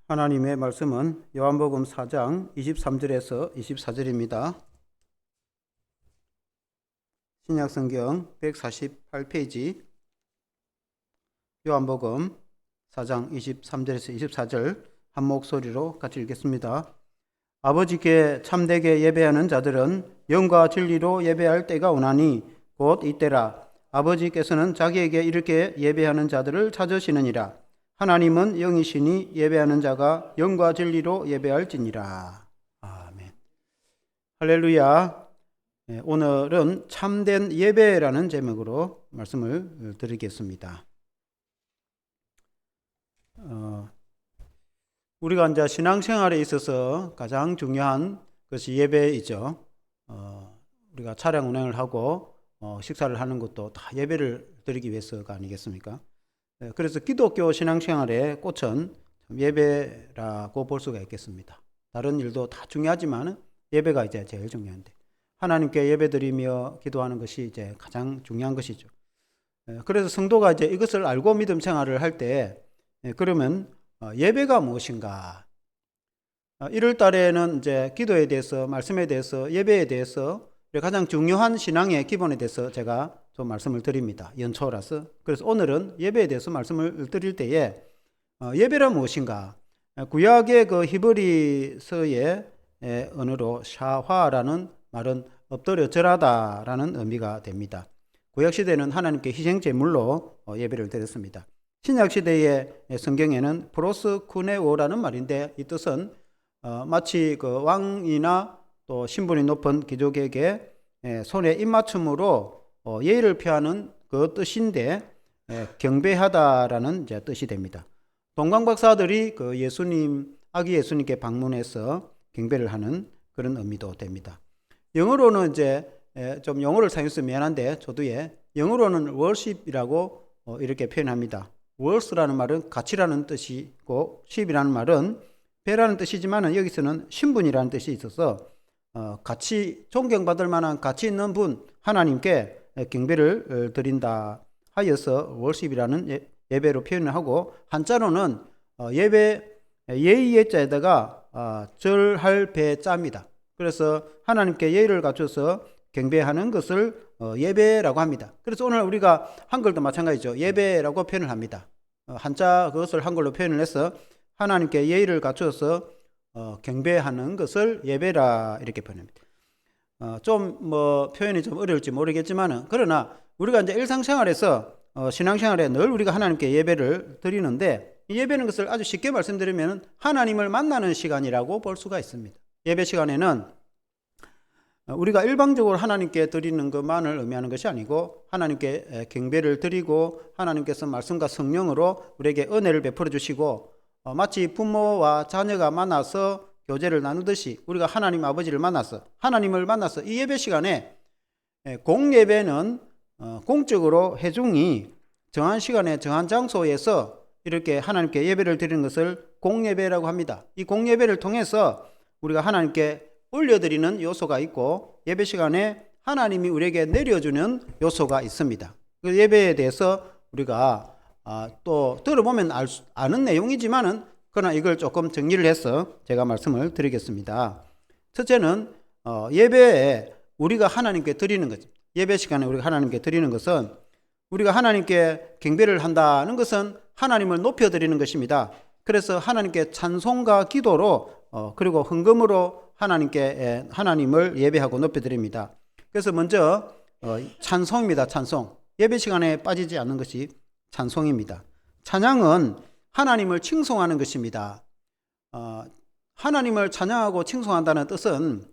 하나님의 말씀은 요한복음 4장 23절에서 24절입니다. 신약성경 148페이지 요한복음 4장 23절에서 24절 한 목소리로 같이 읽겠습니다. 아버지께 참되게 예배하는 자들은 영과 진리로 예배할 때가 오나니 곧 이때라. 아버지께서는 자기에게 이렇게 예배하는 자들을 찾으시느니라. 하나님은 영이시니 예배하는 자가 영과 진리로 예배할지니라. 아멘. 할렐루야. 오늘은 참된 예배라는 제목으로 말씀을 드리겠습니다. 우리가 이제 신앙생활에 있어서 가장 중요한 것이 예배이죠. 우리가 차량 운행을 하고 식사를 하는 것도 다 예배를 드리기 위해서가 아니겠습니까? 그래서 기독교 신앙생활의 꽃은 예배라고 볼 수가 있겠습니다. 다른 일도 다 중요하지만 예배가 이제 제일 중요한데, 하나님께 예배드리며 기도하는 것이 이제 가장 중요한 것이죠. 그래서 성도가 이제 이것을 알고 믿음 생활을 할 때, 그러면 예배가 무엇인가? 1월 달에는 이제 기도에 대해서, 말씀에 대해서, 예배에 대해서 가장 중요한 신앙의 기본에 대해서 제가 좀 말씀을 드립니다. 연초라서. 그래서 오늘은 예배에 대해서 말씀을 드릴 때에 예배란 무엇인가? 구약의 그 히브리서의 언어로 샤화라는 말은 엎드려 절하다라는 의미가 됩니다. 구약 시대는 하나님께 희생 제물로 예배를 드렸습니다. 신약 시대의 성경에는 프로스쿠네오라는 말인데, 이 뜻은 마치 그 왕이나 또 신분이 높은 귀족에게 손에 입맞춤으로 예의를 표하는 그 뜻인데, 경배하다라는 이제 뜻이 됩니다. 동방박사들이 그 아기 예수님께 방문해서 경배를 하는 그런 의미도 됩니다. 영어로는 이제 좀 용어를 사용해서 미안한데, 저도에 영어로는 worship이라고 이렇게 표현합니다. worth라는 말은 가치라는 뜻이고, ship이라는 말은 배라는 뜻이지만 여기서는 신분이라는 뜻이 있어서 같이 존경받을 만한 가치 있는 분, 하나님께 경배를 드린다 하여서 월십이라는 예배로 표현을 하고, 한자로는 예배 예의의 자에다가 절할 배자입니다. 그래서 하나님께 예의를 갖춰서 경배하는 것을 예배라고 합니다. 그래서 오늘 우리가 한글도 마찬가지죠. 예배라고 표현을 합니다. 한자 그것을 한글로 표현을 해서 하나님께 예의를 갖춰서 경배하는 것을 예배라 이렇게 표현합니다. 좀 표현이 좀 어려울지 모르겠지만은, 그러나 우리가 이제 일상생활에서 신앙생활에 늘 우리가 하나님께 예배를 드리는데, 이 예배는 것을 아주 쉽게 말씀드리면 하나님을 만나는 시간이라고 볼 수가 있습니다. 예배 시간에는 우리가 일방적으로 하나님께 드리는 것만을 의미하는 것이 아니고, 하나님께 경배를 드리고 하나님께서 말씀과 성령으로 우리에게 은혜를 베풀어 주시고, 마치 부모와 자녀가 만나서 교제를 나누듯이 우리가 하나님 아버지를 만나서, 하나님을 만나서 이 예배 시간에, 공예배는 공적으로 회중이 정한 시간에 정한 장소에서 이렇게 하나님께 예배를 드리는 것을 공예배라고 합니다. 이 공예배를 통해서 우리가 하나님께 올려드리는 요소가 있고, 예배 시간에 하나님이 우리에게 내려주는 요소가 있습니다. 그 예배에 대해서 우리가 또 들어보면 아는 내용이지만은, 그러나 이걸 조금 정리를 해서 제가 말씀을 드리겠습니다. 첫째는 예배에 우리가 하나님께 드리는 것, 예배 시간에 우리가 하나님께 드리는 것은, 우리가 하나님께 경배를 한다는 것은 하나님을 높여드리는 것입니다. 그래서 하나님께 찬송과 기도로 그리고 헌금으로 하나님을 예배하고 높여드립니다. 그래서 먼저 찬송입니다. 찬송. 예배 시간에 빠지지 않는 것이 찬송입니다. 찬양은 하나님을 칭송하는 것입니다. 하나님을 찬양하고 칭송한다는 뜻은,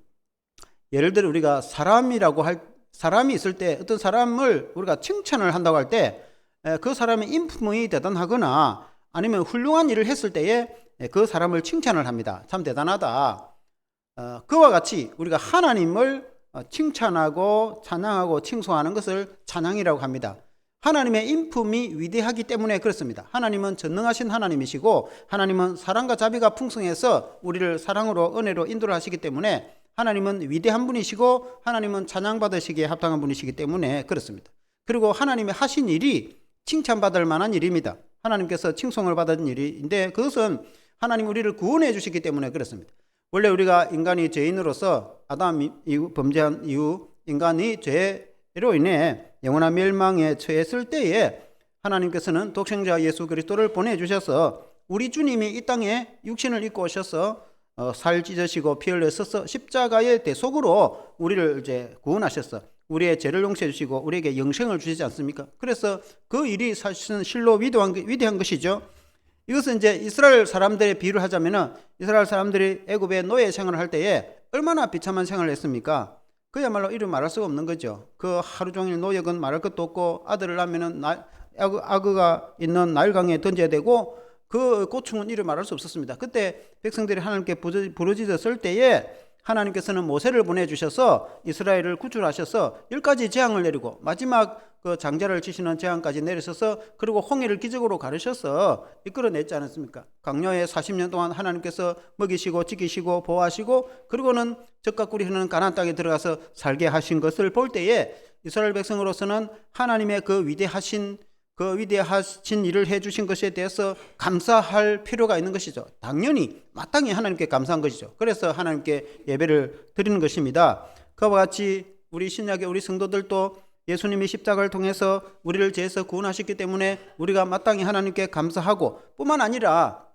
예를 들어 우리가 사람이 있을 때 어떤 사람을 우리가 칭찬을 한다고 할 때, 그 사람의 인품이 대단하거나 아니면 훌륭한 일을 했을 때에 그 사람을 칭찬을 합니다. 참 대단하다. 그와 같이 우리가 하나님을 칭찬하고 찬양하고 칭송하는 것을 찬양이라고 합니다. 하나님의 인품이 위대하기 때문에 그렇습니다. 하나님은 전능하신 하나님이시고, 하나님은 사랑과 자비가 풍성해서 우리를 사랑으로 은혜로 인도를 하시기 때문에, 하나님은 위대한 분이시고 하나님은 찬양받으시기에 합당한 분이시기 때문에 그렇습니다. 그리고 하나님의 하신 일이 칭찬받을 만한 일입니다. 하나님께서 칭송을 받은 일인데, 그것은 하나님 우리를 구원해 주셨기 때문에 그렇습니다. 원래 우리가 인간이 죄인으로서 아담 이후 범죄한 이후 인간이 죄로 인해 영원한 멸망에 처했을 때에 하나님께서는 독생자 예수 그리스도를 보내주셔서 우리 주님이 이 땅에 육신을 입고 오셔서 살 찢으시고 피 흘려서 십자가의 대속으로 우리를 이제 구원하셔서 우리의 죄를 용서해 주시고 우리에게 영생을 주시지 않습니까? 그래서 그 일이 사실은 실로 위대한 것이죠. 이것은 이제 이스라엘 사람들의 비유를 하자면은 이스라엘 사람들이 애굽의 노예 생활을 할 때에 얼마나 비참한 생활을 했습니까? 그야말로 이루 말할 수가 없는 거죠. 그 하루 종일 노역은 말할 것도 없고 아들을 낳으면은 아그가 있는 나일강에 던져야 되고 그 고충은 이루 말할 수 없었습니다. 그때 백성들이 하나님께 부르짖었을 때에 하나님께서는 모세를 보내주셔서 이스라엘을 구출하셔서 10가지 재앙을 내리고 마지막 그 장자를 치시는 재앙까지 내리셔서 그리고 홍해를 기적으로 가르셔서 이끌어냈지 않았습니까? 강요에 40년 동안 하나님께서 먹이시고 지키시고 보호하시고 그리고는 젖과 꿀이 흐르는 가나안 땅에 들어가서 살게 하신 것을 볼 때에 이스라엘 백성으로서는 하나님의 그 위대하신 일을 해주신 것에 대해서 감사할 필요가 있는 것이죠. 당연히 마땅히 하나님께 감사한 것이죠. 그래서 하나님께 예배를 드리는 것입니다. 그와 같이 우리 신약의 우리 성도들도 예수님이 십자가를 통해서 우리를 죄에서 구원하셨기 때문에 우리가 마땅히 하나님께 감사하고 뿐만 아니라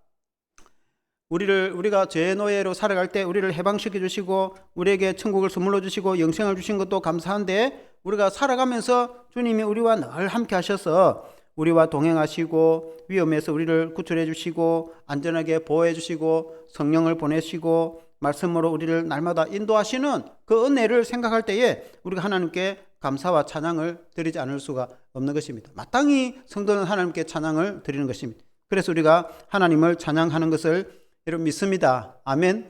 우리가 죄의 노예로 살아갈 때 우리를 해방시켜 주시고 우리에게 천국을 선물로 주시고 영생을 주신 것도 감사한데 우리가 살아가면서 주님이 우리와 늘 함께 하셔서 우리와 동행하시고 위험에서 우리를 구출해 주시고 안전하게 보호해 주시고 성령을 보내시고 말씀으로 우리를 날마다 인도하시는 그 은혜를 생각할 때에 우리가 하나님께 감사와 찬양을 드리지 않을 수가 없는 것입니다. 마땅히 성도는 하나님께 찬양을 드리는 것입니다. 그래서 우리가 하나님을 찬양하는 것을 여러분 믿습니다. 아멘.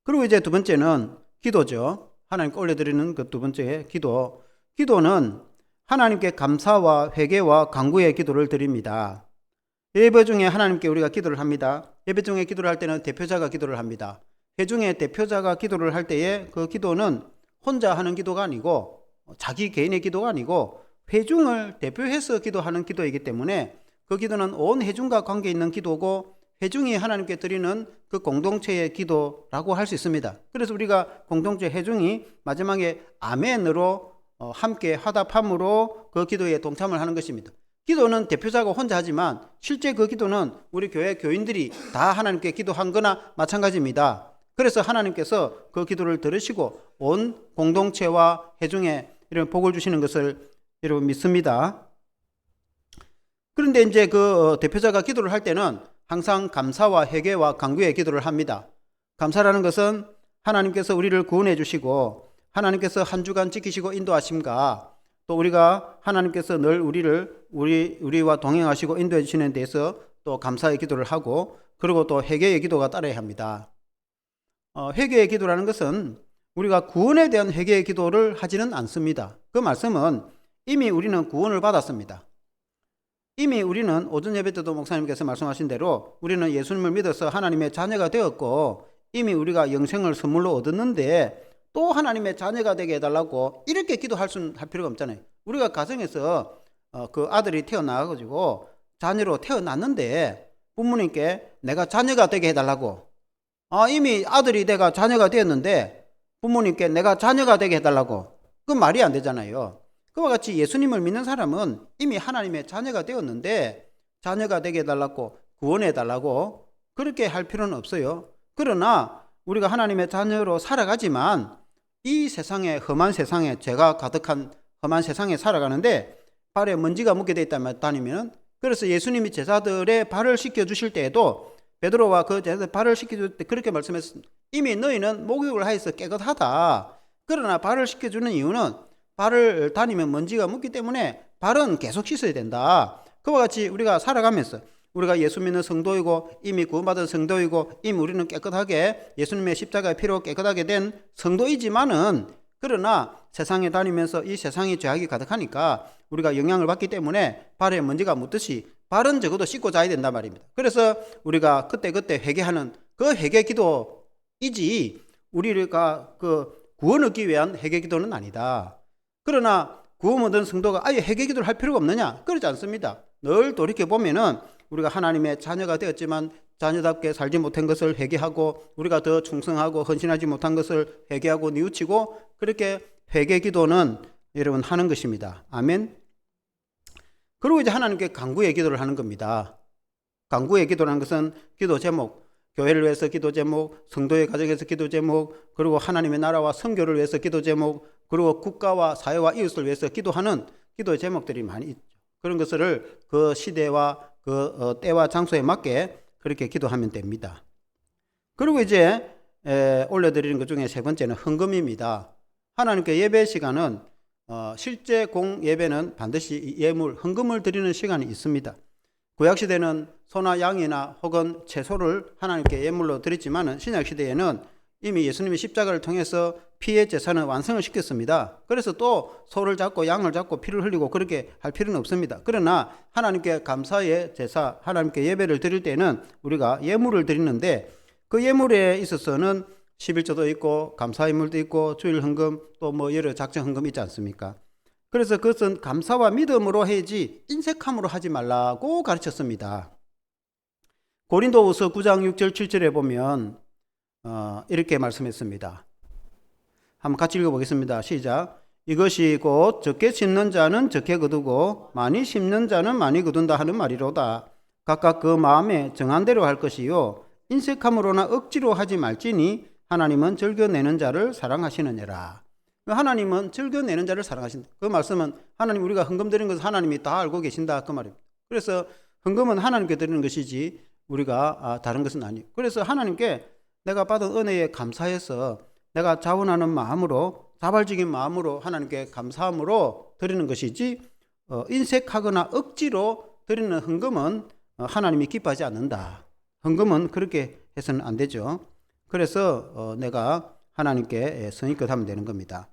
그리고 이제 두 번째는 기도죠. 하나님께 올려드리는 그 두 번째 기도는 하나님께 감사와 회개와 간구의 기도를 드립니다. 예배 중에 하나님께 우리가 기도를 합니다. 예배 중에 기도를 할 때는 대표자가 기도를 합니다. 회중의 대표자가 기도를 할 때에 그 기도는 혼자 하는 기도가 아니고 자기 개인의 기도가 아니고 회중을 대표해서 기도하는 기도이기 때문에 그 기도는 온 회중과 관계 있는 기도고 회중이 하나님께 드리는 그 공동체의 기도라고 할 수 있습니다. 그래서 우리가 공동체 회중이 마지막에 아멘으로 함께 화답함으로 그 기도에 동참을 하는 것입니다. 기도는 대표자가 혼자 하지만 실제 그 기도는 우리 교회 교인들이 다 하나님께 기도한 거나 마찬가지입니다. 그래서 하나님께서 그 기도를 들으시고 온 공동체와 회중에 이런 복을 주시는 것을 여러분 믿습니다. 그런데 이제 그 대표자가 기도를 할 때는 항상 감사와 회개와 간구의 기도를 합니다. 감사라는 것은 하나님께서 우리를 구원해 주시고 하나님께서 한 주간 지키시고 인도하심과 또 우리가 하나님께서 늘 우리와 동행하시고 인도해 주시는 데서 또 감사의 기도를 하고 그리고 또 회개의 기도가 따라야 합니다. 회개의 기도라는 것은 우리가 구원에 대한 회개의 기도를 하지는 않습니다. 그 말씀은 이미 우리는 구원을 받았습니다. 이미 우리는 오전 예배 때도 목사님께서 말씀하신 대로 우리는 예수님을 믿어서 하나님의 자녀가 되었고 이미 우리가 영생을 선물로 얻었는데 또 하나님의 자녀가 되게 해달라고 이렇게 기도할 필요가 없잖아요. 우리가 가정에서 그 아들이 태어나가지고 자녀로 태어났는데 부모님께 내가 자녀가 되게 해달라고 이미 아들이 내가 자녀가 되었는데 부모님께 내가 자녀가 되게 해달라고 그건 말이 안 되잖아요. 그와 같이 예수님을 믿는 사람은 이미 하나님의 자녀가 되었는데 자녀가 되게 해달라고 구원해 달라고 그렇게 할 필요는 없어요. 그러나 우리가 하나님의 자녀로 살아가지만 이 세상에 험한 세상에 죄가 가득한 험한 세상에 살아가는데 발에 먼지가 묻게 돼 있다면 다니면 그래서 예수님이 제자들의 발을 씻겨 주실 때에도 베드로와 그 제자들 발을 씻겨 줄 때 그렇게 말씀했습니다. 이미 너희는 목욕을 하여서 깨끗하다. 그러나 발을 씻겨 주는 이유는 발을 다니면 먼지가 묻기 때문에 발은 계속 씻어야 된다. 그와 같이 우리가 살아가면서 우리가 예수 믿는 성도이고 이미 구원받은 성도이고 이미 우리는 깨끗하게 예수님의 십자가의 피로 깨끗하게 된 성도이지만은 그러나 세상에 다니면서 이 세상이 죄악이 가득하니까 우리가 영향을 받기 때문에 발에 먼지가 묻듯이 발은 적어도 씻고 자야 된단 말입니다. 그래서 우리가 그때그때 회개하는 그 회개 기도이지 우리가 그 구원 얻기 위한 회개 기도는 아니다. 그러나 구원 얻은 성도가 아예 회개 기도를 할 필요가 없느냐? 그렇지 않습니다. 늘 돌이켜보면은 우리가 하나님의 자녀가 되었지만 자녀답게 살지 못한 것을 회개하고 우리가 더 충성하고 헌신하지 못한 것을 회개하고 뉘우치고 그렇게 회개 기도는 여러분 하는 것입니다. 아멘. 그리고 이제 하나님께 간구의 기도를 하는 겁니다. 간구의 기도라는 것은 기도 제목, 교회를 위해서 기도 제목, 성도의 가정에서 기도 제목, 그리고 하나님의 나라와 선교를 위해서 기도 제목, 그리고 국가와 사회와 이웃을 위해서 기도하는 기도의 제목들이 많이 있죠. 그런 것을 그 시대와 그 때와 장소에 맞게 그렇게 기도하면 됩니다. 그리고 이제 올려드리는 것 중에 세 번째는 헌금입니다. 하나님께 예배 시간은 실제 공 예배는 반드시 예물, 헌금을 드리는 시간이 있습니다. 구약시대는 소나 양이나 혹은 채소를 하나님께 예물로 드렸지만 신약시대에는 이미 예수님이 십자가를 통해서 피의 제사는 완성을 시켰습니다. 그래서 또 소를 잡고 양을 잡고 피를 흘리고 그렇게 할 필요는 없습니다. 그러나 하나님께 감사의 제사, 하나님께 예배를 드릴 때는 우리가 예물을 드리는데 그 예물에 있어서는 11조도 있고 감사예물도 있고 주일 헌금 또 뭐 여러 작정 헌금 있지 않습니까? 그래서 그것은 감사와 믿음으로 해야지 인색함으로 하지 말라고 가르쳤습니다. 고린도후서 9장 6절 7절에 보면 이렇게 말씀했습니다. 한번 같이 읽어보겠습니다. 시작. 이것이 곧 적게 심는 자는 적게 거두고 많이 심는 자는 많이 거둔다 하는 말이로다. 각각 그 마음에 정한 대로 할 것이요 인색함으로나 억지로 하지 말지니 하나님은 즐겨내는 자를 사랑하시느니라. 하나님은 즐겨내는 자를 사랑하신다. 그 말씀은 하나님 우리가 헌금 드리는 것을 하나님이 다 알고 계신다 그 말입니다. 그래서 헌금은 하나님께 드리는 것이지 우리가 다른 것은 아니에요. 그래서 하나님께 내가 받은 은혜에 감사해서 내가 자원하는 마음으로 자발적인 마음으로 하나님께 감사함으로 드리는 것이지 인색하거나 억지로 드리는 헌금은 하나님이 기뻐하지 않는다. 헌금은 그렇게 해서는 안 되죠. 그래서 내가 하나님께 성의껏 하면 되는 겁니다.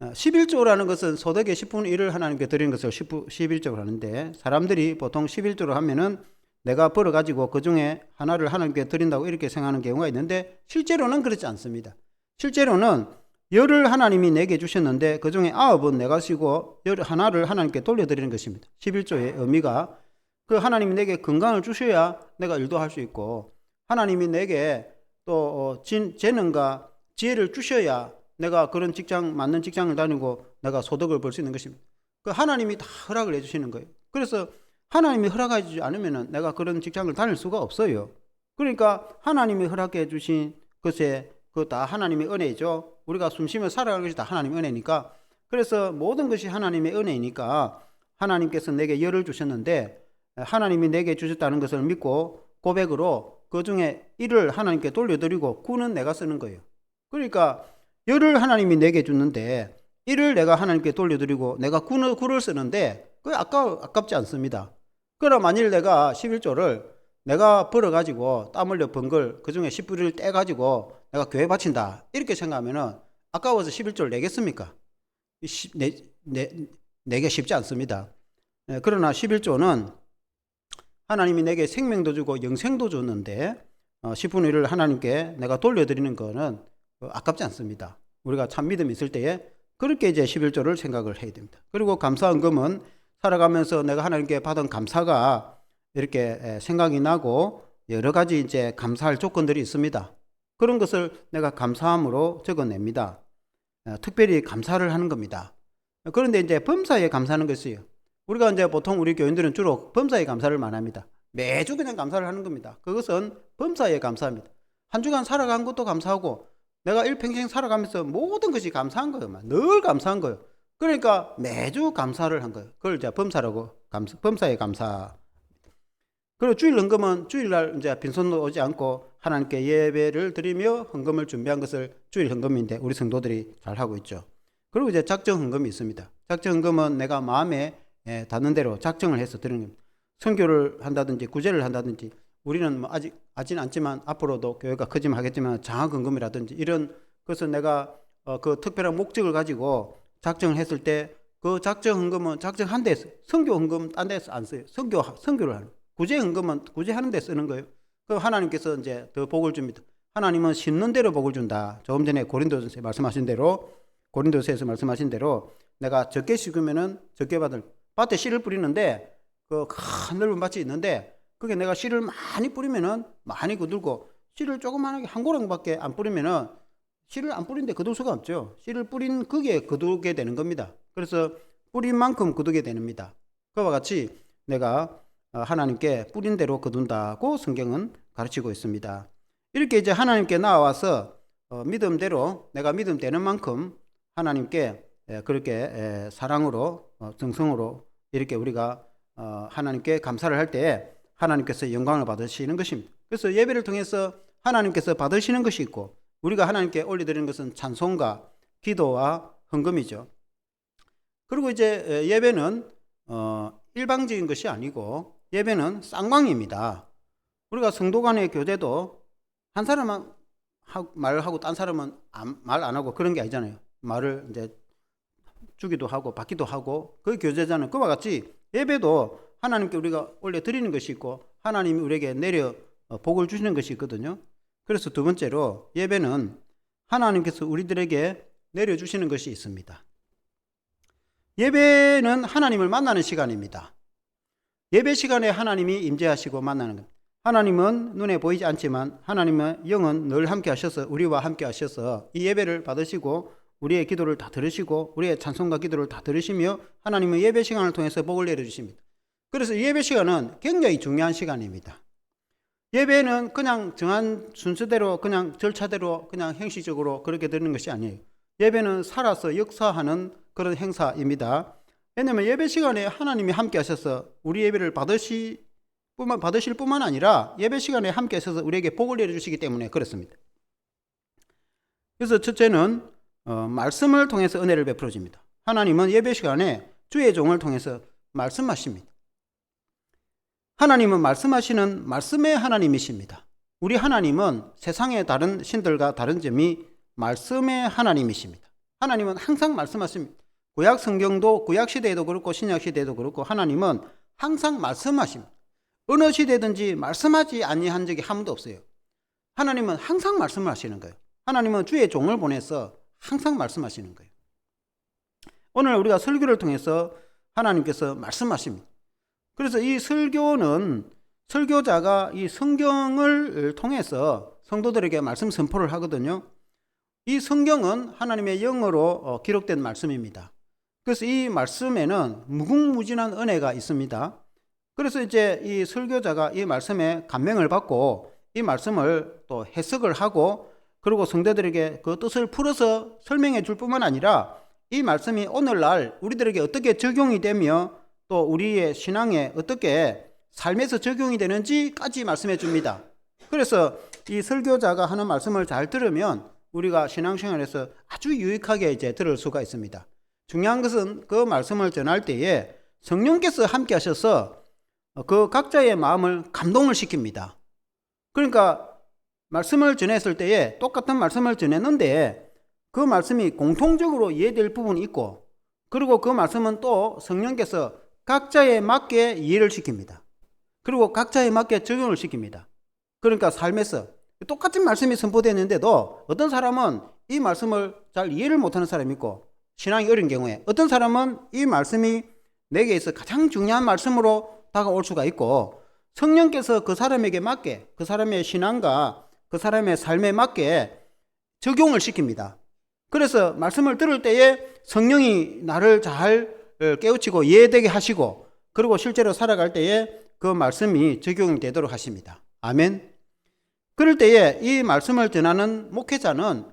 11조라는 것은 소득의 10분의 1을 하나님께 드리는 것을 11조로 하는데 사람들이 보통 11조로 하면은 내가 벌어가지고 그 중에 하나를 하나님께 드린다고 이렇게 생각하는 경우가 있는데 실제로는 그렇지 않습니다. 실제로는 10을 하나님이 내게 주셨는데 그 중에 9은 내가 쓰고 11을 하나님께 돌려드리는 것입니다. 11조의 의미가 그 하나님이 내게 건강을 주셔야 내가 일도 할 수 있고 하나님이 내게 또 재능과 지혜를 주셔야 내가 그런 직장, 맞는 직장을 다니고 내가 소득을 벌 수 있는 것입니다. 그 하나님이 다 허락을 해주시는 거예요. 그래서 하나님이 허락하지 않으면 내가 그런 직장을 다닐 수가 없어요. 그러니까 하나님이 허락해 주신 것에 그 다 하나님의 은혜죠. 우리가 숨쉬며 살아가는 것이 다 하나님의 은혜니까. 그래서 모든 것이 하나님의 은혜니까 하나님께서 내게 열을 주셨는데 하나님이 내게 주셨다는 것을 믿고 고백으로 그 중에 1을 하나님께 돌려드리고 9는 내가 쓰는 거예요. 그러니까 열을 하나님이 내게 주는데 1을 내가 하나님께 돌려드리고 내가 9를 쓰는데 그게 아깝지 않습니다. 그러나 만일 내가 11조를 내가 벌어가지고 땀 흘려 번 걸 그 중에 10분을 떼가지고 내가 교회 바친다 이렇게 생각하면은 아까워서 11조를 내겠습니까? 내게 쉽지 않습니다. 그러나 11조는 하나님이 내게 생명도 주고 영생도 줬는데 10분의 1을 하나님께 내가 돌려드리는 거는 아깝지 않습니다. 우리가 참 믿음이 있을 때에 그렇게 이제 11조를 생각을 해야 됩니다. 그리고 감사헌금은 살아가면서 내가 하나님께 받은 감사가 이렇게 생각이 나고 여러 가지 이제 감사할 조건들이 있습니다. 그런 것을 내가 감사함으로 적어냅니다. 특별히 감사를 하는 겁니다. 그런데 이제 범사에 감사하는 것이에요. 우리가 이제 보통 우리 교인들은 주로 범사에 감사를 많이 합니다. 매주 그냥 감사를 하는 겁니다. 그것은 범사에 감사합니다. 한 주간 살아간 것도 감사하고 내가 일평생 살아가면서 모든 것이 감사한 거예요. 늘 감사한 거예요. 그러니까 매주 감사를 한 거예요. 그걸 이제 범사라고 범사에 감사. 그리고 주일 헌금은 주일날 이제 빈손으로 오지 않고 하나님께 예배를 드리며 헌금을 준비한 것을 주일 헌금인데 우리 성도들이 잘 하고 있죠. 그리고 이제 작정 헌금이 있습니다. 작정 헌금은 내가 마음에 닿는 대로 작정을 해서 드리는 겁니다. 선교를 한다든지 구제를 한다든지 우리는 뭐 아직은 않지만 앞으로도 교회가 크지만 하겠지만 장학헌금이라든지 이런 것은 내가 그 특별한 목적을 가지고 작정을 했을 때 그 작정헌금은 작정한 데서 선교헌금 딴 데서 안 써요. 선교를 하는 구제헌금은 구제하는 데 쓰는 거예요. 그 하나님께서 이제 더 복을 줍니다. 하나님은 심는 대로 복을 준다. 조금 전에 고린도서에서 말씀하신 대로 내가 적게 심으면은 적게 받을 밭에 씨를 뿌리는데 그 큰 넓은 밭이 있는데 그게 내가 씨를 많이 뿌리면은 많이 거들고, 씨를 조그만하게 한 고랑밖에 안 뿌리면은 씨를 안 뿌린데 거둘 수가 없죠. 씨를 뿌린 그게 거두게 되는 겁니다. 그래서 뿌린 만큼 거두게 됩니다. 그와 같이 내가 하나님께 뿌린 대로 거둔다고 성경은 가르치고 있습니다. 이렇게 이제 하나님께 나와서 믿음대로 내가 믿음 되는 만큼 하나님께 그렇게 사랑으로 정성으로 이렇게 우리가 하나님께 감사를 할 때 하나님께서 영광을 받으시는 것입니다. 그래서 예배를 통해서 하나님께서 받으시는 것이 있고, 우리가 하나님께 올려드리는 것은 찬송과 기도와 헌금이죠. 그리고 이제 예배는 일방적인 것이 아니고 예배는 쌍방입니다. 우리가 성도 간의 교제도 한 사람은 말을 하고 딴 사람은 말 안 하고 그런 게 아니잖아요. 말을 이제 주기도 하고 받기도 하고 그 교제자는 그와 같이 예배도 하나님께 우리가 올려드리는 것이 있고 하나님이 우리에게 내려 복을 주시는 것이 있거든요. 그래서 두 번째로 예배는 하나님께서 우리들에게 내려주시는 것이 있습니다. 예배는 하나님을 만나는 시간입니다. 예배 시간에 하나님이 임재하시고 만나는 것. 하나님은 눈에 보이지 않지만 하나님의 영은 늘 함께 하셔서 우리와 함께 하셔서 이 예배를 받으시고 우리의 기도를 다 들으시고 우리의 찬송과 기도를 다 들으시며 하나님의 예배 시간을 통해서 복을 내려주십니다. 그래서 이 예배 시간은 굉장히 중요한 시간입니다. 예배는 그냥 정한 순서대로 그냥 절차대로 그냥 형식적으로 그렇게 드리는 것이 아니에요. 예배는 살아서 역사하는 그런 행사입니다. 왜냐하면 예배 시간에 하나님이 함께 하셔서 우리 예배를 받으실 뿐만 아니라 예배 시간에 함께 하셔서 우리에게 복을 내려주시기 때문에 그렇습니다. 그래서 첫째는 말씀을 통해서 은혜를 베풀어 줍니다. 하나님은 예배 시간에 주의 종을 통해서 말씀하십니다. 하나님은 말씀하시는 말씀의 하나님이십니다. 우리 하나님은 세상의 다른 신들과 다른 점이 말씀의 하나님이십니다. 하나님은 항상 말씀하십니다. 구약 성경도 구약 시대에도 그렇고 신약 시대에도 그렇고 하나님은 항상 말씀하십니다. 어느 시대든지 말씀하지 아니한 적이 한 번도 없어요. 하나님은 항상 말씀을 하시는 거예요. 하나님은 주의 종을 보내서 항상 말씀하시는 거예요. 오늘 우리가 설교를 통해서 하나님께서 말씀하십니다. 그래서 이 설교는 설교자가 이 성경을 통해서 성도들에게 말씀 선포를 하거든요. 이 성경은 하나님의 영어로 기록된 말씀입니다. 그래서 이 말씀에는 무궁무진한 은혜가 있습니다. 그래서 이제 이 설교자가 이 말씀에 감명을 받고 이 말씀을 또 해석을 하고 그리고 성도들에게 그 뜻을 풀어서 설명해 줄 뿐만 아니라 이 말씀이 오늘날 우리들에게 어떻게 적용이 되며 또 우리의 신앙에 어떻게 삶에서 적용이 되는지까지 말씀해 줍니다. 그래서 이 설교자가 하는 말씀을 잘 들으면 우리가 신앙생활에서 아주 유익하게 이제 들을 수가 있습니다. 중요한 것은 그 말씀을 전할 때에 성령께서 함께 하셔서 그 각자의 마음을 감동을 시킵니다. 그러니까 말씀을 전했을 때에 똑같은 말씀을 전했는데 그 말씀이 공통적으로 이해될 부분이 있고 그리고 그 말씀은 또 성령께서 각자에 맞게 이해를 시킵니다. 그리고 각자에 맞게 적용을 시킵니다. 그러니까 삶에서 똑같은 말씀이 선포되는데도 어떤 사람은 이 말씀을 잘 이해를 못하는 사람이 있고 신앙이 어려운 경우에 어떤 사람은 이 말씀이 내게 있어 가장 중요한 말씀으로 다가올 수가 있고 성령께서 그 사람에게 맞게 그 사람의 신앙과 그 사람의 삶에 맞게 적용을 시킵니다. 그래서 말씀을 들을 때에 성령이 나를 잘 깨우치고 이해되게 하시고 그리고 실제로 살아갈 때에 그 말씀이 적용이 되도록 하십니다. 아멘. 그럴 때에 이 말씀을 전하는 목회자는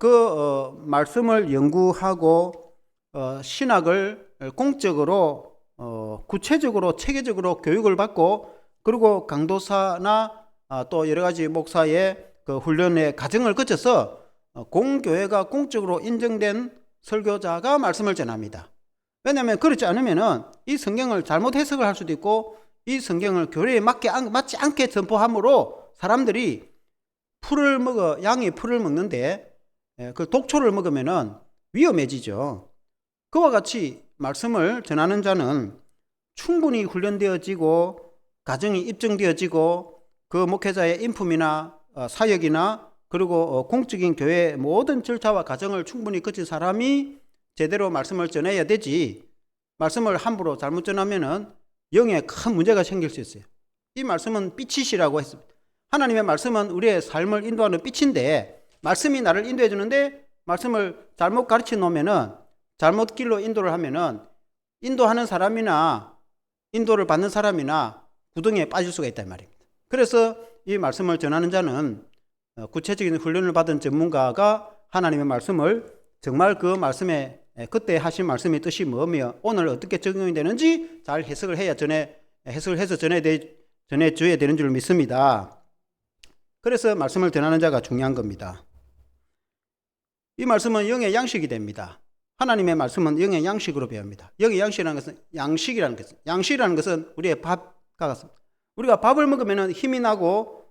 그 말씀을 연구하고 신학을 공적으로 구체적으로 체계적으로 교육을 받고 그리고 강도사나 또 여러 가지 목사의 그 훈련의 과정을 거쳐서 공교회가 공적으로 인정된 설교자가 말씀을 전합니다. 왜냐하면 그렇지 않으면 이 성경을 잘못 해석을 할 수도 있고 이 성경을 교회에 맞지 않게 전포함으로 사람들이 양이 풀을 먹는데 그 독초를 먹으면 위험해지죠. 그와 같이 말씀을 전하는 자는 충분히 훈련되어지고 가정이 입증되어지고 그 목회자의 인품이나 사역이나 그리고 공적인 교회의 모든 절차와 과정을 충분히 거친 사람이 제대로 말씀을 전해야 되지 말씀을 함부로 잘못 전하면은 영에 큰 문제가 생길 수 있어요. 이 말씀은 빛이시라고 했습니다. 하나님의 말씀은 우리의 삶을 인도하는 빛인데 말씀이 나를 인도해 주는데 말씀을 잘못 가르쳐 놓으면은 잘못 길로 인도를 하면은 인도하는 사람이나 인도를 받는 사람이나 구덩이에 빠질 수가 있단 말입니다. 그래서 이 말씀을 전하는 자는 구체적인 훈련을 받은 전문가가 하나님의 말씀을 정말 그 말씀에 그때 하신 말씀의 뜻이 뭐며 오늘 어떻게 적용이 되는지 잘 해석을 해서 전해줘야 되는 줄 믿습니다. 그래서 말씀을 전하는 자가 중요한 겁니다. 이 말씀은 영의 양식이 됩니다. 하나님의 말씀은 영의 양식으로 배웁니다. 영의 양식이라는 것은 우리의 밥과 같습니다. 우리가 밥을 먹으면 힘이 나고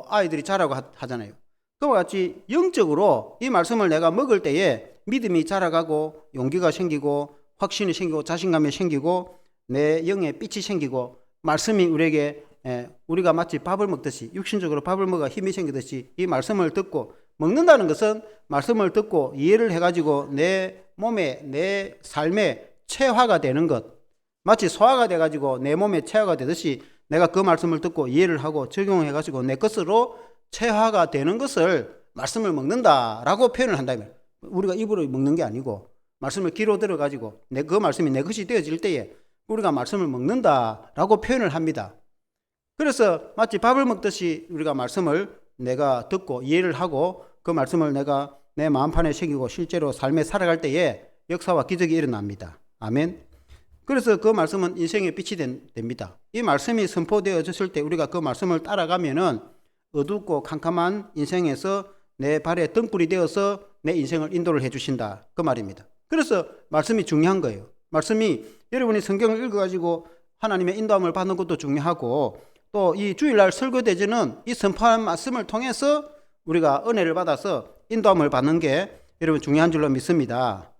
아이들이 자라고 하잖아요. 그와 같이 영적으로 이 말씀을 내가 먹을 때에 믿음이 자라가고 용기가 생기고 확신이 생기고 자신감이 생기고 내 영의 빛이 생기고 말씀이 우리가 마치 밥을 먹듯이 육신적으로 밥을 먹어 힘이 생기듯이 이 말씀을 듣고 먹는다는 것은 말씀을 듣고 이해를 해가지고 내 몸에 내 삶에 체화가 되는 것, 마치 소화가 돼가지고 내 몸에 체화가 되듯이 내가 그 말씀을 듣고 이해를 하고 적용해가지고 내 것으로 체화가 되는 것을 말씀을 먹는다라고 표현을 한다면 우리가 입으로 먹는 게 아니고 말씀을 귀로 들어가지고 그 말씀이 내 것이 되어질 때에 우리가 말씀을 먹는다라고 표현을 합니다. 그래서 마치 밥을 먹듯이 우리가 말씀을 내가 듣고 이해를 하고 그 말씀을 내가 내 마음판에 새기고 실제로 삶에 살아갈 때에 역사와 기적이 일어납니다. 아멘. 그래서 그 말씀은 인생의 빛이 됩니다. 이 말씀이 선포되어졌을 때 우리가 그 말씀을 따라가면은 어둡고 캄캄한 인생에서 내 발에 등불이 되어서 내 인생을 인도를 해주신다. 그 말입니다. 그래서 말씀이 중요한 거예요. 말씀이 여러분이 성경을 읽어가지고 하나님의 인도함을 받는 것도 중요하고 또 이 주일날 설교대전은 이 선포한 말씀을 통해서 우리가 은혜를 받아서 인도함을 받는 게 여러분 중요한 줄로 믿습니다.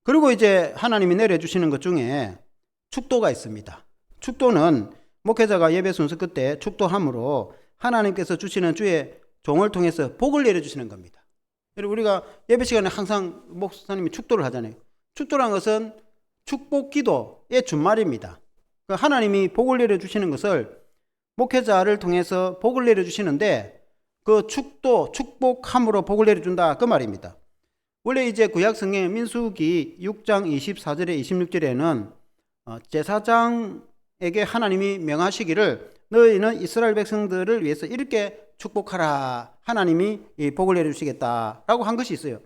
그리고 이제 하나님이 내려주시는 것 중에 축도가 있습니다. 축도는 목회자가 예배 순서 끝에 축도함으로 하나님께서 주시는 주의 종을 통해서 복을 내려주시는 겁니다. 여러분 우리가 예배 시간에 항상 목사님이 축도를 하잖아요. 축도라는 것은 축복 기도의 준말입니다. 하나님이 복을 내려주시는 것을 목회자를 통해서 복을 내려주시는데 그 축복함으로 복을 내려준다 그 말입니다. 원래 이제 구약 성경의 민수기 6장 24절에 26절에는 제사장에게 하나님이 명하시기를 너희는 이스라엘 백성들을 위해서 이렇게 축복하라. 하나님이 이 복을 내려주시겠다라고 한 것이 있어요.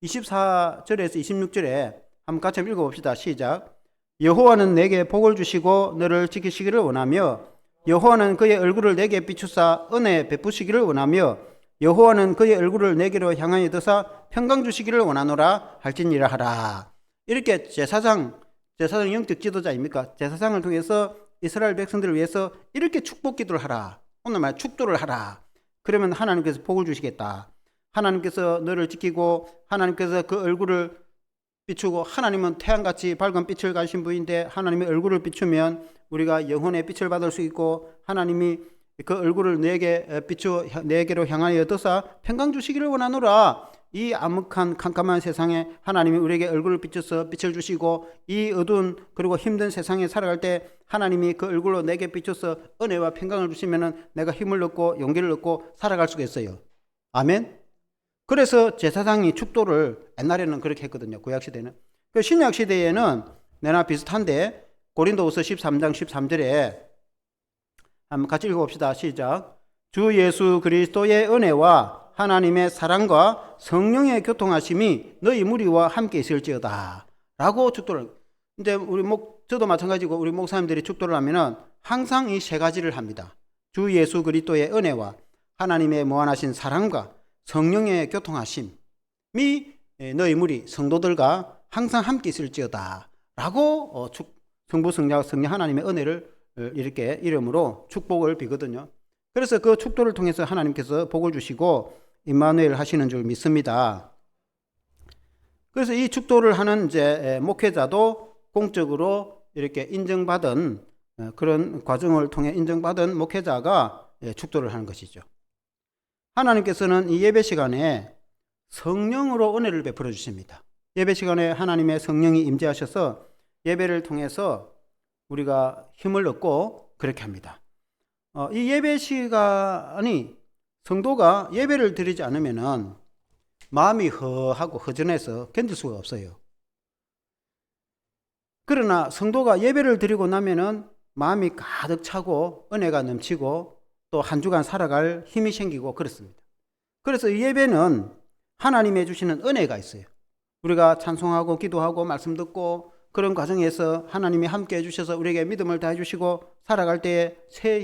24절에서 26절에 한번 같이 읽어봅시다. 시작. 여호와는 내게 복을 주시고 너를 지키시기를 원하며 여호와는 그의 얼굴을 내게 비추사 은혜 베푸시기를 원하며 여호와는 그의 얼굴을 내게로 향하여 드사 평강 주시기를 원하노라 할지니라 하라. 이렇게 제사장 영적 지도자입니까? 제사장을 통해서 이스라엘 백성들을 위해서 이렇게 축복 기도를 하라. 오늘 말 축도를 하라. 그러면 하나님께서 복을 주시겠다. 하나님께서 너를 지키고 하나님께서 그 얼굴을 비추고 하나님은 태양같이 밝은 빛을 가신 분인데 하나님의 얼굴을 비추면 우리가 영혼의 빛을 받을 수 있고 하나님이 그 얼굴을 내게로 향하여 드사 평강 주시기를 원하노라. 이 암흑한 캄캄한 세상에 하나님이 우리에게 얼굴을 비춰서 빛을 주시고 이 어두운 그리고 힘든 세상에 살아갈 때 하나님이 그 얼굴로 내게 비춰서 은혜와 평강을 주시면은 내가 힘을 얻고 용기를 얻고 살아갈 수가 있어요. 아멘. 그래서 제사장이 축도를 옛날에는 그렇게 했거든요. 구약시대는. 그 신약시대에는 내나 비슷한데 고린도후서 13장 13절에 한번 같이 읽어봅시다. 시작. 주 예수 그리스도의 은혜와 하나님의 사랑과 성령의 교통하심이 너희 무리와 함께 있을지어다 라고 축도를. 이제 저도 마찬가지고 우리 목사님들이 축도를 하면은 항상 이 세 가지를 합니다. 주 예수 그리스도의 은혜와 하나님의 무한하신 사랑과 성령의 교통하심이 너희 무리 성도들과 항상 함께 있을지어다 라고 성부 성자 성령 하나님의 은혜를 이렇게 이름으로 축복을 비거든요. 그래서 그 축도를 통해서 하나님께서 복을 주시고 임마누엘 하시는 줄 믿습니다. 그래서 이 축도를 하는 이제 목회자도 공적으로 이렇게 인정받은 그런 과정을 통해 인정받은 목회자가 축도를 하는 것이죠. 하나님께서는 이 예배 시간에 성령으로 은혜를 베풀어 주십니다. 예배 시간에 하나님의 성령이 임재하셔서 예배를 통해서 우리가 힘을 얻고 그렇게 합니다. 이 예배 시간이 성도가 예배를 드리지 않으면은 마음이 허하고 허전해서 견딜 수가 없어요. 그러나 성도가 예배를 드리고 나면은 마음이 가득 차고 은혜가 넘치고 또 한 주간 살아갈 힘이 생기고 그렇습니다. 그래서 이 예배는 하나님이 주시는 은혜가 있어요. 우리가 찬송하고 기도하고 말씀 듣고 그런 과정에서 하나님이 함께 해주셔서 우리에게 믿음을 다해주시고 살아갈 때에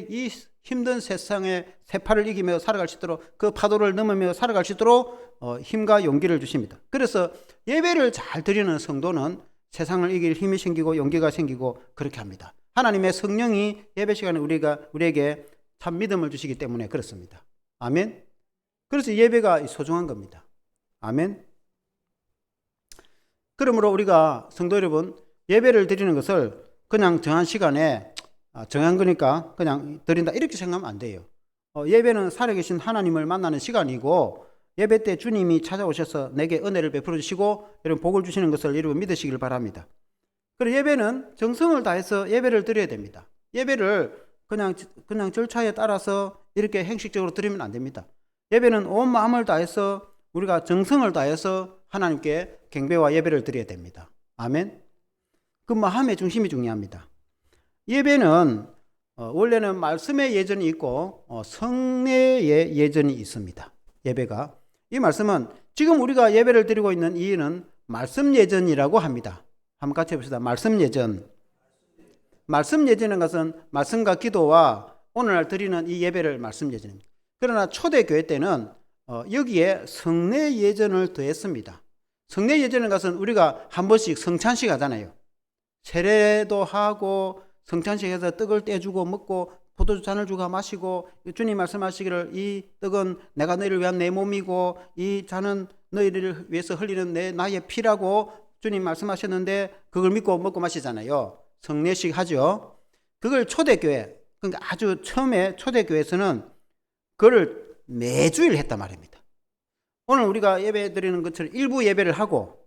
이 힘든 세상의 세파를 이기며 살아갈 수 있도록 그 파도를 넘으며 살아갈 수 있도록 힘과 용기를 주십니다. 그래서 예배를 잘 드리는 성도는 세상을 이길 힘이 생기고 용기가 생기고 그렇게 합니다. 하나님의 성령이 예배 시간에 우리에게 참 믿음을 주시기 때문에 그렇습니다. 아멘. 그래서 예배가 소중한 겁니다. 아멘. 그러므로 우리가 성도 여러분 예배를 드리는 것을 그냥 정한 시간에 정한 거니까 그냥 드린다 이렇게 생각하면 안 돼요. 예배는 살아계신 하나님을 만나는 시간이고 예배 때 주님이 찾아오셔서 내게 은혜를 베풀어 주시고 여러분 복을 주시는 것을 여러분 믿으시길 바랍니다. 그리고 예배는 정성을 다해서 예배를 드려야 됩니다. 예배를 그냥 절차에 따라서 이렇게 형식적으로 드리면 안 됩니다. 예배는 온 마음을 다해서 우리가 정성을 다해서 하나님께 경배와 예배를 드려야 됩니다. 아멘. 그 마음의 중심이 중요합니다. 예배는 원래는 말씀의 예전이 있고 성례의 예전이 있습니다. 예배가 이 말씀은 지금 우리가 예배를 드리고 있는 이유는 말씀 예전이라고 합니다. 한번 같이 해봅시다. 말씀 예전. 말씀 예전인 것은 말씀과 기도와 오늘날 드리는 이 예배를 말씀 예전입니다. 그러나 초대교회 때는 여기에 성례 예전을 더했습니다. 성례 예전인 것은 우리가 한 번씩 성찬식 하잖아요. 세례도 하고 성찬식 해서 떡을 떼주고 먹고 포도주 잔을 주고 마시고 주님 말씀하시기를 이 떡은 내가 너희를 위한 내 몸이고 이 잔은 너희를 위해서 흘리는 나의 피라고 주님 말씀하셨는데 그걸 믿고 먹고 마시잖아요. 성례식 하죠. 그걸 초대교회, 그러니까 아주 처음에 초대교회에서는 그걸 매주일 했단 말입니다. 오늘 우리가 예배 드리는 것처럼 1부 예배를 하고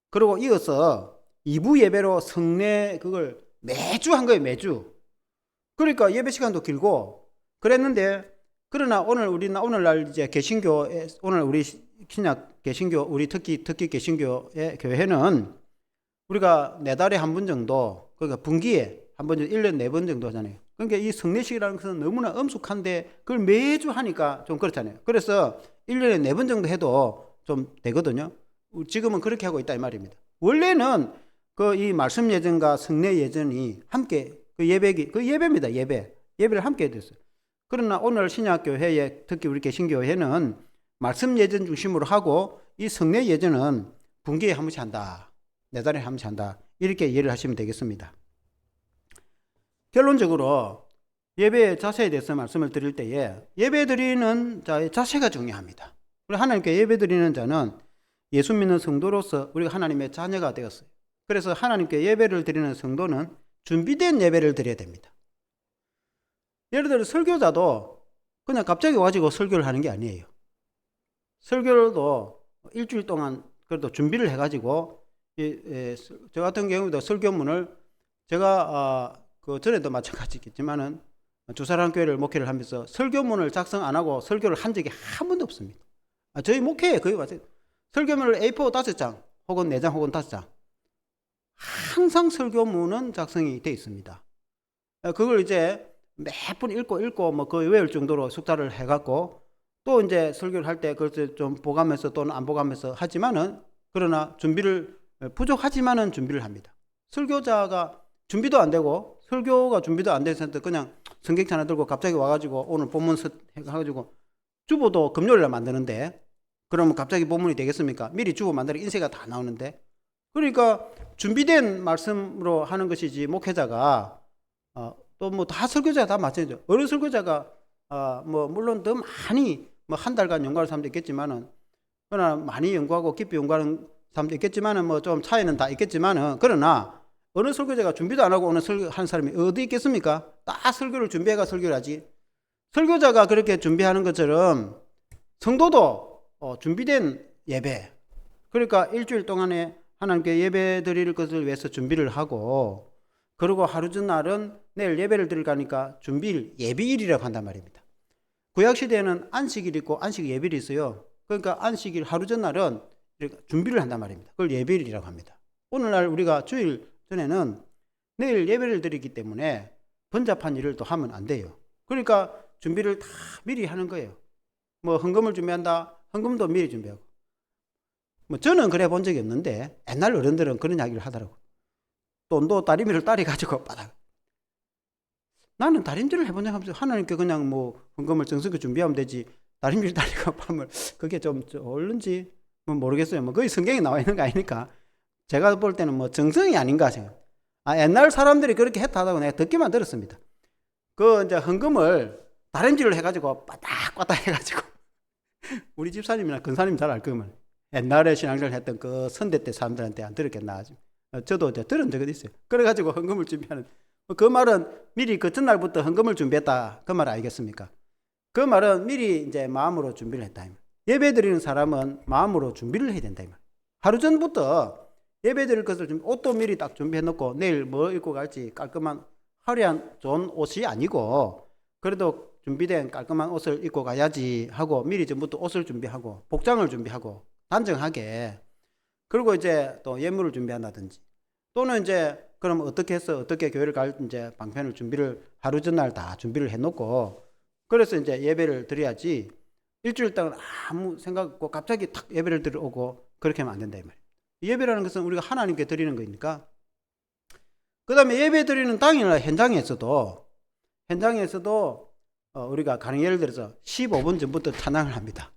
그리고 이어서 2부 예배로 성례 그걸 매주 한 거예요. 매주. 그러니까 예배 시간도 길고 그랬는데 그러나 오늘날 이제 개신교에 오늘 우리 신약 개신교 우리 특히 개신교의 교회는 우리가 4달에 한 번 정도 그러니까 분기에 한 번 정도 1년 4번 정도 하잖아요. 그러니까 이 성례식이라는 것은 너무나 엄숙한데 그걸 매주 하니까 좀 그렇잖아요. 그래서 1년에 4번 정도 해도 좀 되거든요. 지금은 그렇게 하고 있다 이 말입니다. 원래는 이 말씀 예전과 성례 예전이 함께 그 예배입니다. 예배를 함께 했어요. 그러나 오늘 신약교회에 특히 우리 개신교회는 말씀 예전 중심으로 하고 이 성례 예전은 분기에 한 번씩 한다. 4달에 한 번씩 한다. 이렇게 이해를 하시면 되겠습니다. 결론적으로 예배의 자세에 대해서 말씀을 드릴 때에 예배 드리는 자의 자세가 중요합니다. 우리 하나님께 예배 드리는 자는 예수 믿는 성도로서 우리가 하나님의 자녀가 되었어요. 그래서 하나님께 예배를 드리는 성도는 준비된 예배를 드려야 됩니다. 예를 들어 설교자도 그냥 갑자기 와가지고 설교를 하는 게 아니에요. 설교도 일주일 동안 그래도 준비를 해가지고 저 같은 경우도 설교문을 제가 그 전에도 마찬가지겠지만은 주사랑교회를 목회를 하면서 설교문을 작성 안 하고 설교를 한 적이 한 번도 없습니다. 저희 목회에 거의 맞아요. 설교문을 A4 5장 혹은 4장 혹은 5장 항상 설교문은 작성이 되어 있습니다. 그걸 이제 몇 분 읽고 뭐 거의 외울 정도로 숙달을 해갖고 또 이제 설교를 할 때 그걸 좀 보가면서 또는 안 보가면서 하지만은 그러나 준비를 부족하지만은 준비를 합니다. 설교자가 준비도 안 되고 설교가 준비도 안 돼서 그냥 성경책 하나 들고 갑자기 와가지고 오늘 본문 해가지고 주보도 금요일날 만드는데 그러면 갑자기 본문이 되겠습니까? 미리 주보 만들어 인쇄가 다 나오는데 그러니까 준비된 말씀으로 하는 것이지 목회자가 또 뭐 다 설교자 다 마찬가지죠. 어느 설교자가 뭐 물론 더 많이 뭐 한 달간 연구하는 사람도 있겠지만은 그러나 많이 연구하고 깊이 연구하는 사람도 있겠지만은 뭐 좀 차이는 다 있겠지만은 그러나 어느 설교자가 준비도 안 하고 오늘 설교하는 사람이 어디 있겠습니까? 다 설교를 준비해가 설교를 하지. 설교자가 그렇게 준비하는 것처럼 성도도 준비된 예배 그러니까 일주일 동안에 하나님께 예배 드릴 것을 위해서 준비를 하고 그리고 하루 전날은 내일 예배를 드릴 가니까 준비일, 예비일이라고 한단 말입니다. 구약시대에는 안식일이 있고 안식 예비일이 있어요. 그러니까 안식일 하루 전날은 준비를 한단 말입니다. 그걸 예비일이라고 합니다. 오늘날 우리가 주일 전에는 내일 예배를 드리기 때문에 번잡한 일을 또 하면 안 돼요. 그러니까 준비를 다 미리 하는 거예요. 뭐 헌금을 준비한다. 헌금도 미리 준비하고. 뭐 저는 그래 본 적이 없는데 옛날 어른들은 그런 이야기를 하더라고. 돈도 다리미를 따리 가지고 바닥. 나는 다림질을 해본 적 없어요. 하나님께 그냥 뭐 헌금을 정성스럽게 준비하면 되지. 다림질 따리고 하면 그게 좀 옳은지 뭐 모르겠어요. 뭐 거기 성경에 나와 있는 거 아니니까 제가 볼 때는 뭐 정성이 아닌가 생각. 옛날 사람들이 그렇게 했다고 내가 듣기만 들었습니다. 그 이제 헌금을 다림질을 해가지고 바닥바닥 해가지고 우리 집사님이나 근사님 잘 알 거면 옛날에 신앙생활 했던 그 선대 때 사람들한테 안 들었겠나. 저도 이제 들은 적이 있어요. 그래가지고 헌금을 준비하는. 그 말은 미리 그 전날부터 헌금을 준비했다. 그 말 알겠습니까? 그 말은 미리 이제 마음으로 준비를 했다. 예배 드리는 사람은 마음으로 준비를 해야 된다. 하루 전부터 예배 드릴 것을 옷도 미리 딱 준비해 놓고 내일 뭐 입고 갈지 깔끔한 화려한 좋은 옷이 아니고 그래도 준비된 깔끔한 옷을 입고 가야지 하고 미리 전부터 옷을 준비하고 복장을 준비하고 단정하게 그리고 이제 또 예물을 준비한다든지 또는 이제 그럼 어떻게 해서 어떻게 교회를 갈 이제 방편을 준비를 하루 전날 다 준비를 해놓고 그래서 이제 예배를 드려야지 일주일 동안 아무 생각 없고 갑자기 탁 예배를 드려오고 그렇게 하면 안 된다 이 말이에요. 예배라는 것은 우리가 하나님께 드리는 거니까. 그 다음에 예배 드리는 당일날 현장에서도 우리가 가령 예를 들어서 15분 전부터 찬양을 합니다.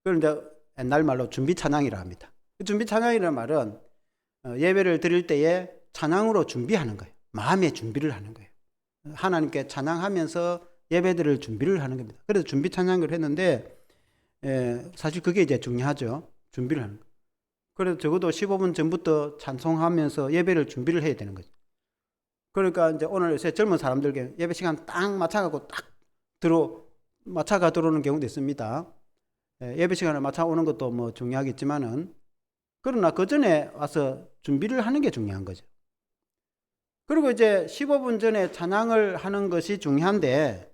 그걸 이제 옛날 말로 준비 찬양이라 합니다. 준비 찬양이라는 말은 예배를 드릴 때에 찬양으로 준비하는 거예요. 마음의 준비를 하는 거예요. 하나님께 찬양하면서 예배드릴 준비를 하는 겁니다. 그래서 준비 찬양을 했는데 사실 그게 이제 중요하죠. 준비를 하는 거예요. 그래서 적어도 15분 전부터 찬송하면서 예배를 준비를 해야 되는 거죠. 그러니까 이제 오늘 요새 젊은 사람들께 예배 시간 딱 맞춰가고 딱 맞춰가 들어오는 경우도 있습니다. 예배 시간을 맞춰오는 것도 뭐 중요하겠지만은 그러나 그 전에 와서 준비를 하는 게 중요한 거죠. 그리고 이제 15분 전에 찬양을 하는 것이 중요한데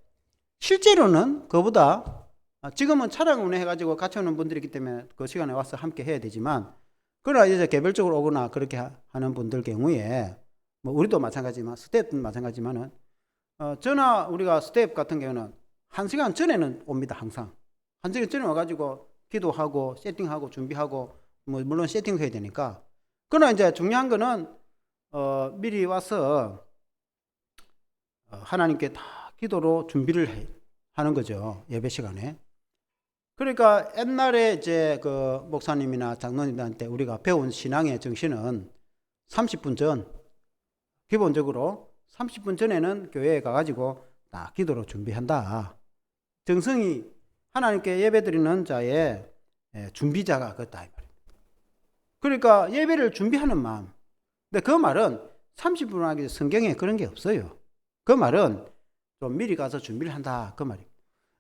실제로는 그보다 지금은 차량 운행해가지고 같이 오는 분들이기 때문에 그 시간에 와서 함께 해야 되지만 그러나 이제 개별적으로 오거나 그렇게 하는 분들 경우에 뭐 우리도 마찬가지지만 스텝도 마찬가지지만은 저나 우리가 스텝 같은 경우는 1시간 전에는 옵니다. 항상 1시간 전에 와가지고 기도하고 세팅하고 준비하고 뭐 물론 세팅도 해야 되니까. 그러나 이제 중요한 거는 미리 와서 하나님께 다 기도로 준비를 하는 거죠. 예배 시간에. 그러니까 옛날에 이제 그 목사님이나 장로님들한테 우리가 배운 신앙의 정신은 30분 전, 기본적으로 30분 전에는 교회에 가가지고 다 기도로 준비한다. 정성이 하나님께 예배드리는 자의 준비자가 그렇다. 그러니까 예배를 준비하는 마음. 근데 그 말은 30분 하기 성경에 그런 게 없어요. 그 말은 좀 미리 가서 준비를 한다. 그 말이에요.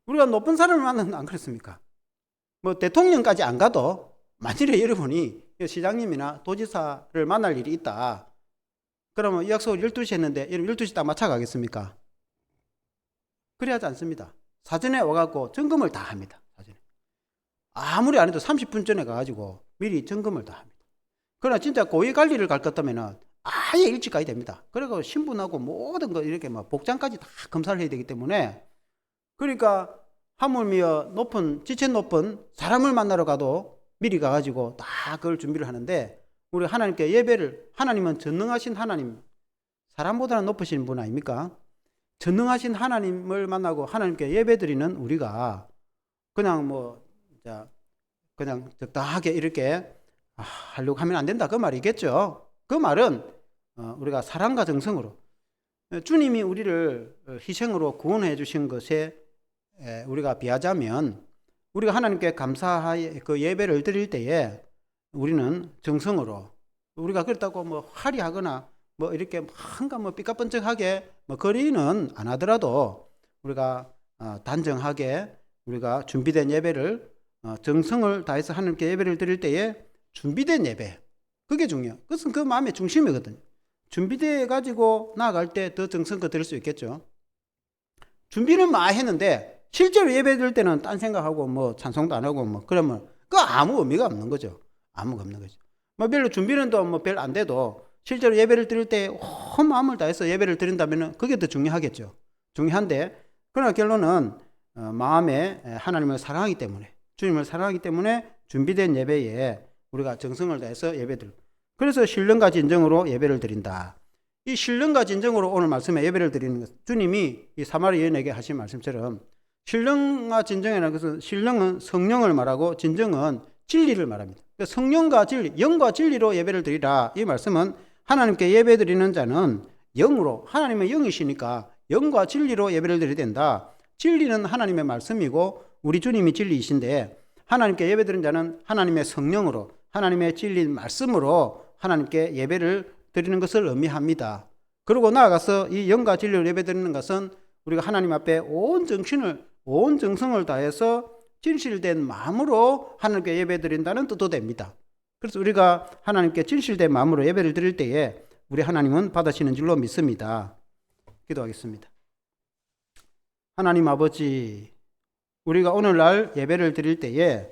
우리가 높은 사람을 만나면 안 그렇습니까? 뭐 대통령까지 안 가도 만일에 여러분이 시장님이나 도지사를 만날 일이 있다. 그러면 이 약속을 12시 했는데 여러분 12시 딱 맞춰 가겠습니까? 그래 하지 않습니다. 사전에 와갖고 점검을 다 합니다. 사전에. 아무리 안 해도 30분 전에 가가지고 미리 점검을 다 합니다. 그러나 진짜 고위 관리를 갈 것 같다면 아예 일찍 가야 됩니다. 그래서 신분하고 모든 거 이렇게 막 복장까지 다 검사를 해야 되기 때문에 그러니까 하물며 지체 높은 사람을 만나러 가도 미리 가가지고 다 그걸 준비를 하는데 우리 하나님께 예배를 하나님은 전능하신 하나님 사람보다는 높으신 분 아닙니까? 전능하신 하나님을 만나고 하나님께 예배드리는 우리가 그냥 그냥 적당하게 이렇게 하려고 하면 안 된다 그 말이겠죠. 그 말은 우리가 사랑과 정성으로 주님이 우리를 희생으로 구원해 주신 것에 우리가 비하자면 우리가 하나님께 감사하여 그 예배를 드릴 때에 우리는 정성으로 우리가 그렇다고 뭐 화려하거나 뭐 이렇게 뭔가 뭐 삐까뻔쩍하게 뭐 거리는 안 하더라도 우리가 단정하게 우리가 준비된 예배를 정성을 다해서 하나님께 예배를 드릴 때에 준비된 예배 그게 중요해요. 그것은 그 마음의 중심이거든요. 준비돼 가지고 나아갈 때 더 정성껏 드릴 수 있겠죠. 준비는 많이 했는데 실제로 예배 드릴 때는 딴 생각하고 뭐 찬송도 안 하고 뭐 그러면 그 아무 의미가 없는 거죠. 아무가 없는 거죠. 뭐 별로 준비는 또 뭐 별 안 돼도 실제로 예배를 드릴 때 온 마음을 다해서 예배를 드린다면은 그게 더 중요하겠죠. 중요한데 그러나 결론은 마음에 하나님을 사랑하기 때문에, 주님을 사랑하기 때문에 준비된 예배에 우리가 정성을 다해서 예배드려. 그래서 신령과 진정으로 예배를 드린다. 이 신령과 진정으로 오늘 말씀에 예배를 드리는 것, 주님이 이 사마리 여인에게 하신 말씀처럼 신령과 진정이라는 것은, 신령은 성령을 말하고 진정은 진리를 말합니다. 성령과 진리, 영과 진리로 예배를 드리라. 이 말씀은 하나님께 예배 드리는 자는 영으로, 하나님의 영이시니까 영과 진리로 예배를 드려야 된다. 진리는 하나님의 말씀이고 우리 주님이 진리이신데, 하나님께 예배 드리는 자는 하나님의 성령으로, 하나님의 진리 말씀으로 하나님께 예배를 드리는 것을 의미합니다. 그리고 나아가서 이 영과 진리로 예배 드리는 것은 우리가 하나님 앞에 온 정신을, 온 정성을 다해서 진실된 마음으로 하나님께 예배 드린다는 뜻도 됩니다. 그래서 우리가 하나님께 진실된 마음으로 예배를 드릴 때에 우리 하나님은 받으시는 줄로 믿습니다. 기도하겠습니다. 하나님 아버지, 우리가 오늘날 예배를 드릴 때에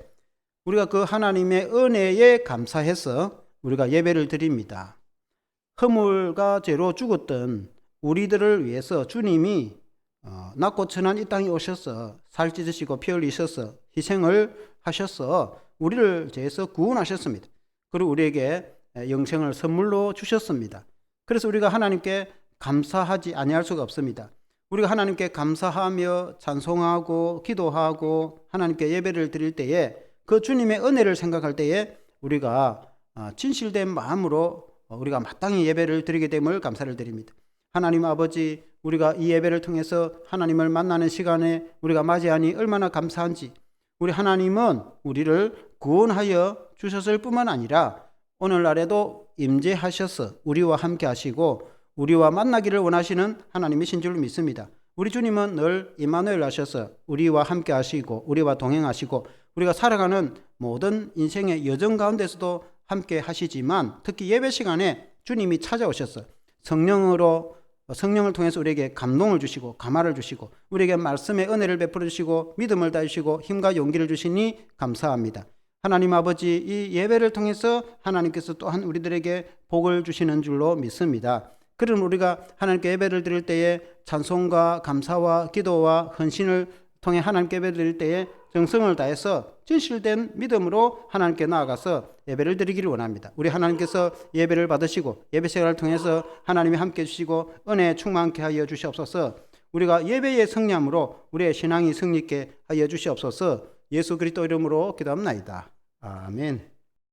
우리가 그 하나님의 은혜에 감사해서 우리가 예배를 드립니다. 허물과 죄로 죽었던 우리들을 위해서 주님이 낮고 천한 이 땅에 오셔서 살 찢으시고 피 흘리셔서 희생을 하셔서 우리를 죄에서 구원하셨습니다. 그리고 우리에게 영생을 선물로 주셨습니다. 그래서 우리가 하나님께 감사하지 아니할 수가 없습니다. 우리가 하나님께 감사하며 찬송하고 기도하고 하나님께 예배를 드릴 때에 그 주님의 은혜를 생각할 때에 우리가 진실된 마음으로 우리가 마땅히 예배를 드리게 됨을 감사를 드립니다. 하나님 아버지, 우리가 이 예배를 통해서 하나님을 만나는 시간에 우리가 맞이하니 얼마나 감사한지, 우리 하나님은 우리를 구원하여 주셨을 뿐만 아니라 오늘날에도 임재하셔서 우리와 함께 하시고 우리와 만나기를 원하시는 하나님이신 줄 믿습니다. 우리 주님은 늘 임마누엘 하셔서 우리와 함께 하시고 우리와 동행하시고 우리가 살아가는 모든 인생의 여정 가운데서도 함께 하시지만 특히 예배 시간에 주님이 찾아오셔서 성령을 통해서 우리에게 감동을 주시고 감화를 주시고 우리에게 말씀의 은혜를 베풀어 주시고 믿음을 다주시고 힘과 용기를 주시니 감사합니다. 하나님 아버지, 이 예배를 통해서 하나님께서 또한 우리들에게 복을 주시는 줄로 믿습니다. 그럼 우리가 하나님께 예배를 드릴 때에 찬송과 감사와 기도와 헌신을 통해 하나님께 예배를 드릴 때에 정성을 다해서 진실된 믿음으로 하나님께 나아가서 예배를 드리기를 원합니다. 우리 하나님께서 예배를 받으시고 예배 생활을 통해서 하나님이 함께 해주시고 은혜에 충만케 하여 주시옵소서. 우리가 예배의 성량으로 우리의 신앙이 승리케 하여 주시옵소서. 예수 그리스도 이름으로 기도합나이다. 아멘.